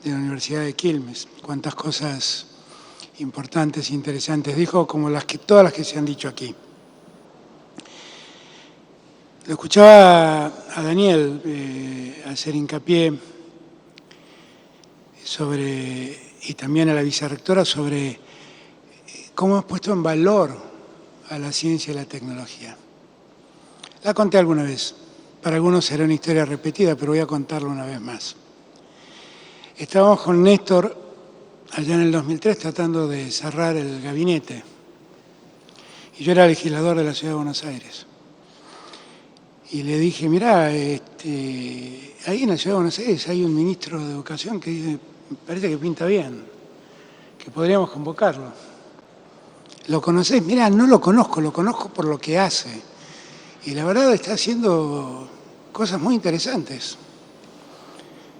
de la Universidad de Quilmes. Cuántas cosas importantes e interesantes dijo, como todas las que se han dicho aquí. Lo escuchaba a Daniel hacer hincapié y también a la vicerrectora sobre cómo hemos puesto en valor a la ciencia y la tecnología. La conté alguna vez, para algunos será una historia repetida, pero voy a contarlo una vez más. Estábamos con Néstor allá en el 2003 tratando de cerrar el gabinete, y yo era legislador de la Ciudad de Buenos Aires. Y le dije, mirá, ahí en la Ciudad de Buenos Aires hay un ministro de Educación que dice, me parece que pinta bien, que podríamos convocarlo. ¿Lo conocés? Mirá, no lo conozco por lo que hace. Y la verdad está haciendo cosas muy interesantes.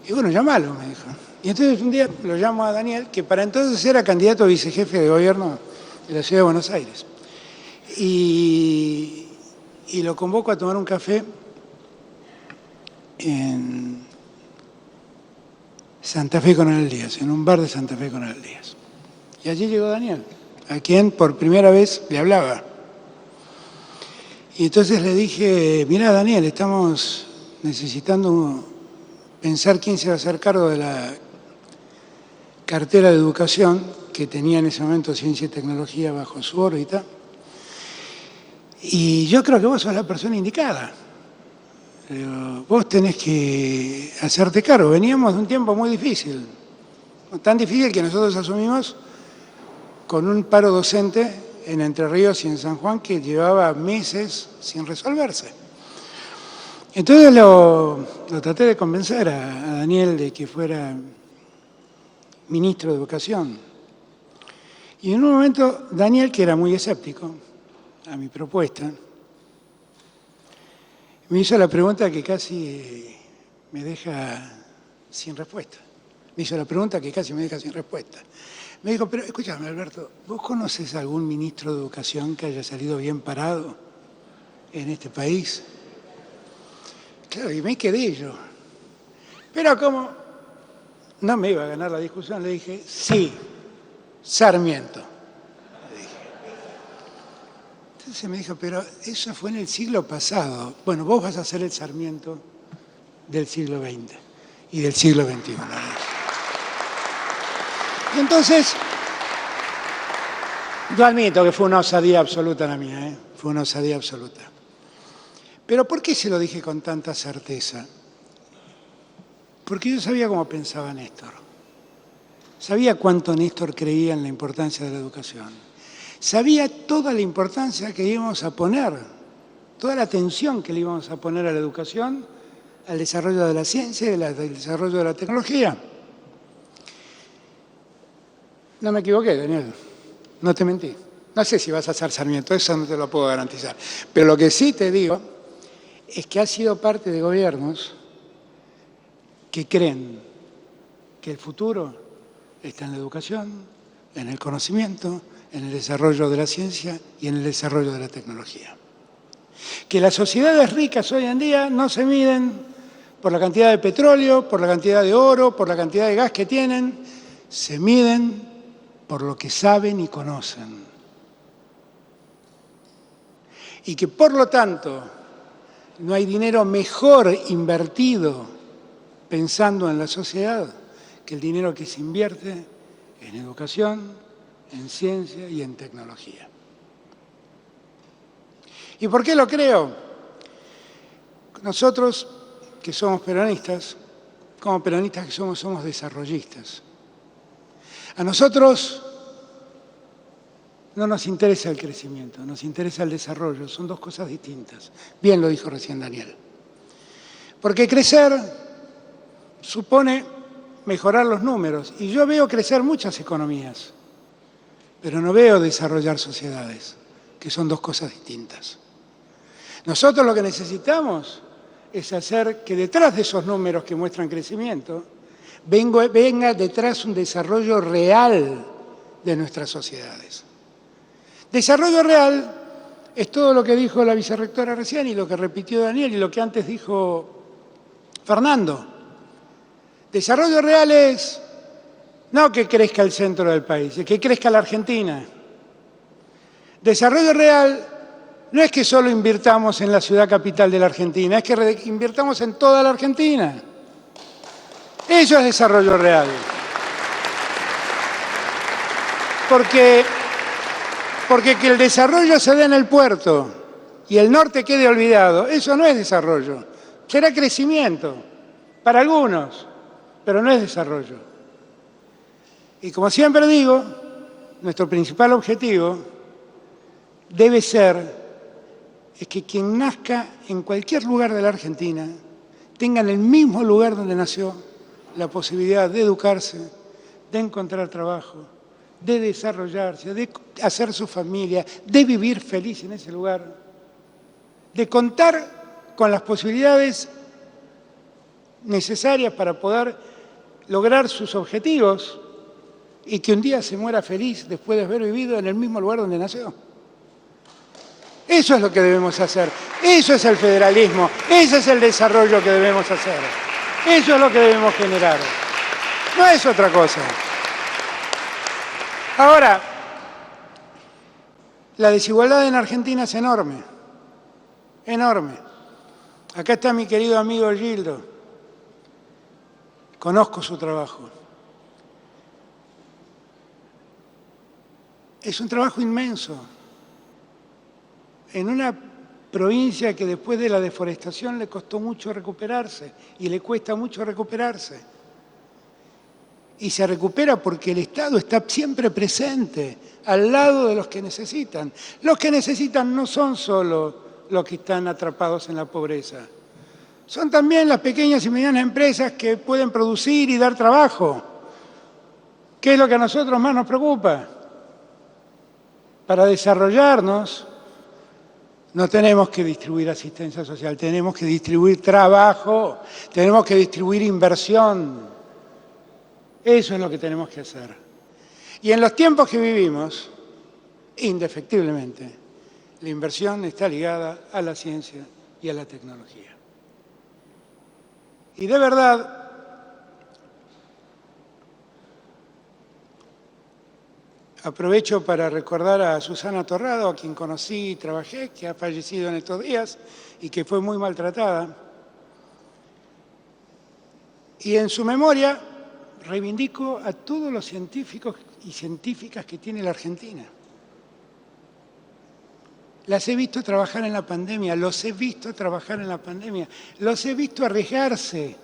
Y bueno, llámalo, me dijo. Y entonces un día lo llamo a Daniel, que para entonces era candidato a vicejefe de gobierno de la Ciudad de Buenos Aires. Y lo convoco a tomar un café en Santa Fe Coronel Díaz, en un bar de Santa Fe Coronel Díaz. Y allí llegó Daniel, a quien por primera vez le hablaba. Y entonces le dije, mirá Daniel, estamos necesitando pensar quién se va a hacer cargo de la cartera de educación que tenía en ese momento Ciencia y Tecnología bajo su órbita. Y yo creo que vos sos la persona indicada. Pero vos tenés que hacerte cargo. Veníamos de un tiempo muy difícil, tan difícil que nosotros asumimos con un paro docente en Entre Ríos y en San Juan que llevaba meses sin resolverse. Entonces lo traté de convencer a Daniel de que fuera ministro de Educación. Y en un momento Daniel, que era muy escéptico a mi propuesta, me hizo la pregunta que casi me deja sin respuesta. Me hizo la pregunta que casi me deja sin respuesta. Me dijo, pero escúchame, Alberto, ¿vos conoces algún ministro de Educación que haya salido bien parado en este país? Claro, y me quedé yo. Pero como no me iba a ganar la discusión, le dije, sí, Sarmiento. Entonces me dijo, pero eso fue en el siglo pasado. Bueno, vos vas a ser el Sarmiento del siglo XX y del siglo XXI. Y entonces, yo admito que fue una osadía absoluta la mía, fue una osadía absoluta. Pero ¿por qué se lo dije con tanta certeza? Porque yo sabía cómo pensaba Néstor. Sabía cuánto Néstor creía en la importancia de la educación. Sabía toda la importancia que íbamos a poner, toda la atención que le íbamos a poner a la educación, al desarrollo de la ciencia y al desarrollo de la tecnología. No me equivoqué, Daniel, no te mentí. No sé si vas a ser Sarmiento, eso no te lo puedo garantizar. Pero lo que sí te digo es que has sido parte de gobiernos que creen que el futuro está en la educación, en el conocimiento, en el desarrollo de la ciencia y en el desarrollo de la tecnología. Que las sociedades ricas hoy en día no se miden por la cantidad de petróleo, por la cantidad de oro, por la cantidad de gas que tienen, se miden por lo que saben y conocen. Y que por lo tanto no hay dinero mejor invertido pensando en la sociedad que el dinero que se invierte en educación, en ciencia y en tecnología. ¿Y por qué lo creo? Nosotros, que somos peronistas, como peronistas que somos desarrollistas. A nosotros no nos interesa el crecimiento, nos interesa el desarrollo, son dos cosas distintas. Bien lo dijo recién Daniel. Porque crecer supone mejorar los números, y yo veo crecer muchas economías, pero no veo desarrollar sociedades, que son dos cosas distintas. Nosotros lo que necesitamos es hacer que detrás de esos números que muestran crecimiento, venga detrás un desarrollo real de nuestras sociedades. Desarrollo real es todo lo que dijo la vicerrectora recién y lo que repitió Daniel y lo que antes dijo Fernando. Desarrollo real es no que crezca el centro del país, es que crezca la Argentina. Desarrollo real no es que solo invirtamos en la ciudad capital de la Argentina, es que invirtamos en toda la Argentina. Eso es desarrollo real. Porque que el desarrollo se dé en el puerto y el norte quede olvidado, eso no es desarrollo. Será crecimiento para algunos, pero no es desarrollo. Y como siempre digo, nuestro principal objetivo debe ser que quien nazca en cualquier lugar de la Argentina tenga en el mismo lugar donde nació la posibilidad de educarse, de encontrar trabajo, de desarrollarse, de hacer su familia, de vivir feliz en ese lugar, de contar con las posibilidades necesarias para poder lograr sus objetivos y que un día se muera feliz después de haber vivido en el mismo lugar donde nació. Eso es lo que debemos hacer. Eso es el federalismo. Ese es el desarrollo que debemos hacer. Eso es lo que debemos generar. No es otra cosa. Ahora, la desigualdad en Argentina es enorme. Enorme. Acá está mi querido amigo Gildo. Conozco su trabajo. Es un trabajo inmenso. En una provincia que después de la deforestación le costó mucho recuperarse y le cuesta mucho recuperarse. Y se recupera porque el Estado está siempre presente, al lado de los que necesitan. Los que necesitan no son solo los que están atrapados en la pobreza. Son también las pequeñas y medianas empresas que pueden producir y dar trabajo. ¿Qué es lo que a nosotros más nos preocupa? Para desarrollarnos, no tenemos que distribuir asistencia social, tenemos que distribuir trabajo, tenemos que distribuir inversión. Eso es lo que tenemos que hacer. Y en los tiempos que vivimos, indefectiblemente, la inversión está ligada a la ciencia y a la tecnología. Y de verdad, aprovecho para recordar a Susana Torrado, a quien conocí y trabajé, que ha fallecido en estos días y que fue muy maltratada. Y en su memoria reivindico a todos los científicos y científicas que tiene la Argentina. Las he visto trabajar en la pandemia, los he visto trabajar en la pandemia, los he visto arriesgarse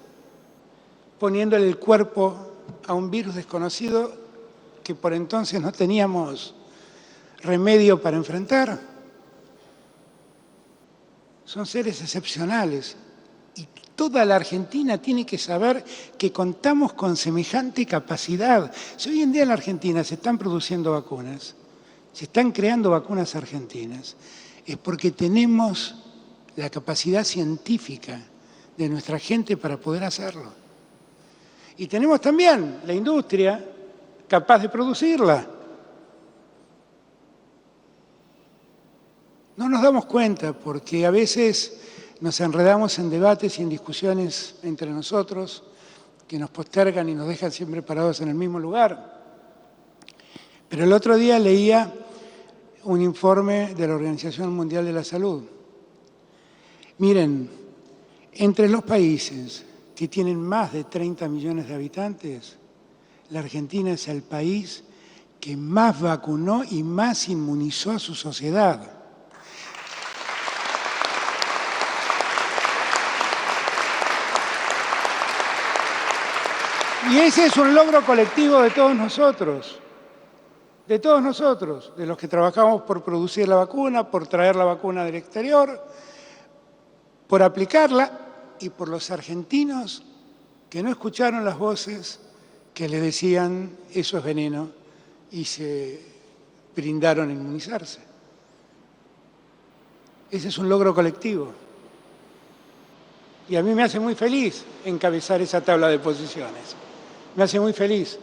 poniéndole el cuerpo a un virus desconocido que por entonces no teníamos remedio para enfrentar. Son seres excepcionales y toda la Argentina tiene que saber que contamos con semejante capacidad. Si hoy en día en la Argentina se están produciendo vacunas, se están creando vacunas argentinas, es porque tenemos la capacidad científica de nuestra gente para poder hacerlo. Y tenemos también la industria capaz de producirla. No nos damos cuenta porque a veces nos enredamos en debates y en discusiones entre nosotros que nos postergan y nos dejan siempre parados en el mismo lugar. Pero el otro día leía un informe de la Organización Mundial de la Salud. Miren, entre los países que tienen más de 30 millones de habitantes, la Argentina es el país que más vacunó y más inmunizó a su sociedad. Y ese es un logro colectivo de todos nosotros, de los que trabajamos por producir la vacuna, por traer la vacuna del exterior, por aplicarla y por los argentinos que no escucharon las voces que le decían eso es veneno y se brindaron a inmunizarse. Ese es un logro colectivo. Y a mí me hace muy feliz encabezar esa tabla de posiciones. Me hace muy feliz,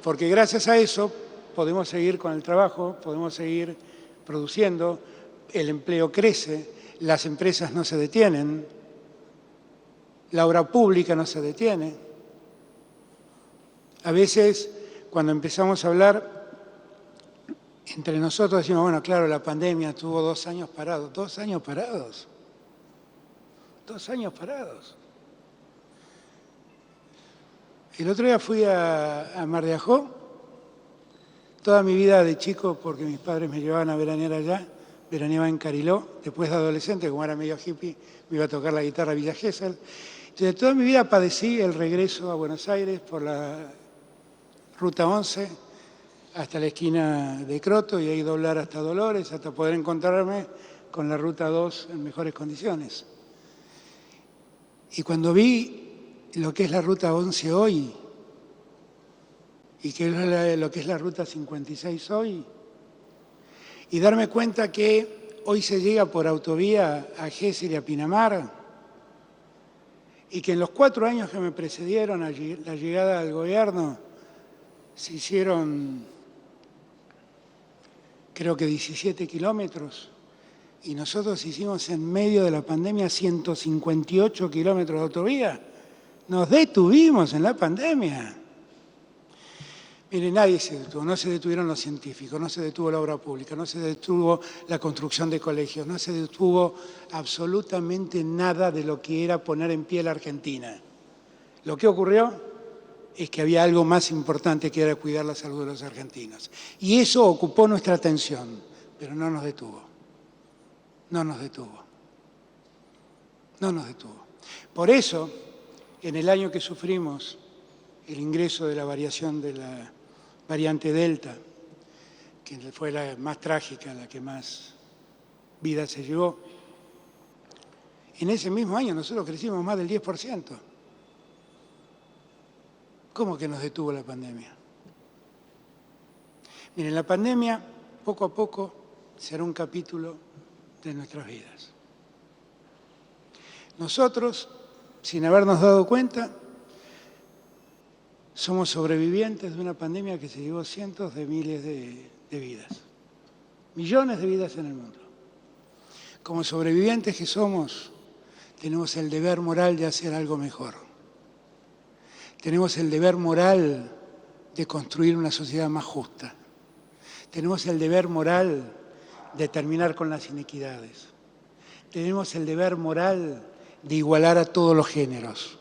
porque gracias a eso podemos seguir con el trabajo, podemos seguir produciendo, el empleo crece, las empresas no se detienen, la obra pública no se detiene. A veces, cuando empezamos a hablar entre nosotros, decimos, bueno, claro, la pandemia tuvo 2 años parados. 2 años parados. 2 años parados. El otro día fui a Mar de Ajó, toda mi vida de chico, porque mis padres me llevaban a veranear allá, veraneaba en Cariló, después de adolescente, como era medio hippie, me iba a tocar la guitarra a Villa Gesell. Entonces, toda mi vida padecí el regreso a Buenos Aires por la Ruta 11 hasta la esquina de Croto y ahí doblar hasta Dolores, hasta poder encontrarme con la Ruta 2 en mejores condiciones. Y cuando vi lo que es la Ruta 11 hoy y lo que es la Ruta 56 hoy, y darme cuenta que hoy se llega por autovía a Gesell y a Pinamar, y que en los 4 años que me precedieron a la llegada al gobierno se hicieron, creo que 17 kilómetros, y nosotros hicimos en medio de la pandemia 158 kilómetros de autovía. Nos detuvimos en la pandemia. Mire, nadie se detuvo, no se detuvieron los científicos, no se detuvo la obra pública, no se detuvo la construcción de colegios, no se detuvo absolutamente nada de lo que era poner en pie la Argentina. Lo que ocurrió es que había algo más importante que era cuidar la salud de los argentinos. Y eso ocupó nuestra atención, pero no nos detuvo. No nos detuvo. No nos detuvo. Por eso, en el año que sufrimos el ingreso de la variación de la variante Delta, que fue la más trágica, la que más vida se llevó, en ese mismo año nosotros crecimos más del 10%. ¿Cómo que nos detuvo la pandemia? Miren, la pandemia poco a poco será un capítulo de nuestras vidas. Nosotros, sin habernos dado cuenta, somos sobrevivientes de una pandemia que se llevó cientos de miles de vidas, millones de vidas en el mundo. Como sobrevivientes que somos, tenemos el deber moral de hacer algo mejor. Tenemos el deber moral de construir una sociedad más justa. Tenemos el deber moral de terminar con las inequidades. Tenemos el deber moral de igualar a todos los géneros.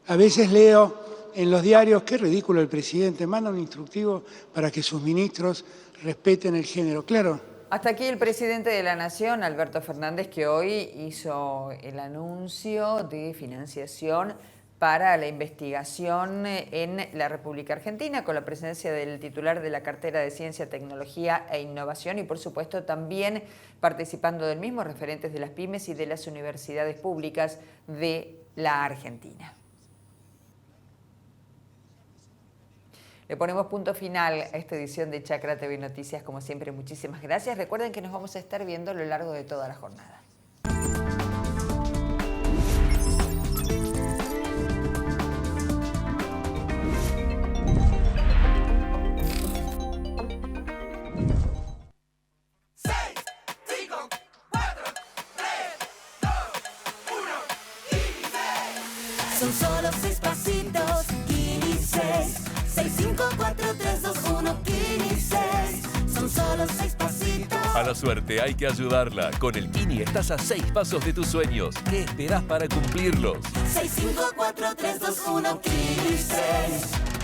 A veces leo en los diarios, qué ridículo el presidente, manda un instructivo para que sus ministros respeten el género. Claro. Hasta aquí el presidente de la Nación, Alberto Fernández, que hoy hizo el anuncio de financiación para la investigación en la República Argentina, con la presencia del titular de la cartera de Ciencia, Tecnología e Innovación y, por supuesto, también participando del mismo referentes de las pymes y de las universidades públicas de la Argentina. Le ponemos punto final a esta edición de Chacra TV Noticias. Como siempre, muchísimas gracias. Recuerden que nos vamos a estar viendo a lo largo de toda la jornada. solo 6 pasitos. Kini 6, 6, 5, 4, 3, 2, 1, Kini 6. Son solo 6 pasitos. A la suerte hay que ayudarla. Con el Kini estás a 6 pasos de tus sueños. ¿Qué esperás para cumplirlos? 6, 5, 4, 3, 2, 1, Kini 6.